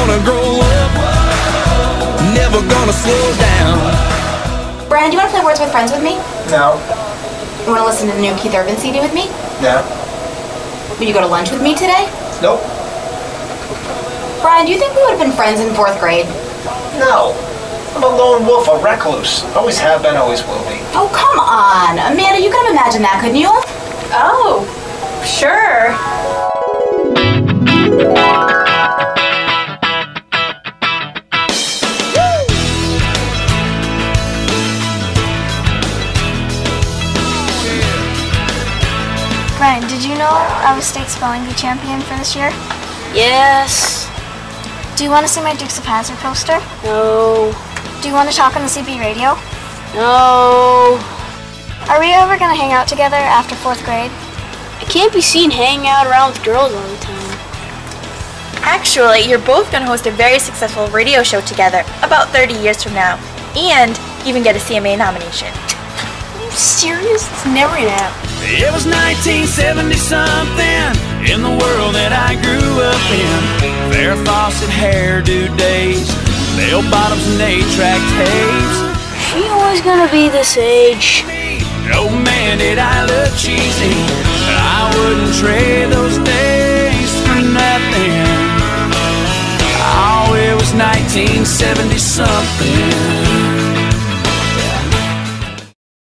gonna grow up, never gonna slow down. Brian, do you want to play Words with Friends with me? No. You want to listen to the new Keith Urban CD with me? No. Will you go to lunch with me today? Nope. Brian, do you think we would have been friends in 4th grade? No. I'm a lone wolf, a recluse. Always have been, always will be. Oh, come on. Amanda, you could have imagined that, couldn't you? Oh, sure. Brian, did you know I was state spelling bee champion for this year? Yes. Do you want to see my Dukes of Hazzard poster? No. Do you want to talk on the CB radio? No. Are we ever going to hang out together after 4th grade? I can't be seen hanging out around with girls all the time. Actually, you're both going to host a very successful radio show together about 30 years from now, and even get a CMA nomination. Are you serious? It's never going to happen. It was 1970-something in the world that I grew up in. Farrah Fawcett hairdo days, bell bottoms and 8-track tapes. She always going to be this age. Oh man, did I look cheesy. I wouldn't trade those days for nothing. Oh, it was 1970-something.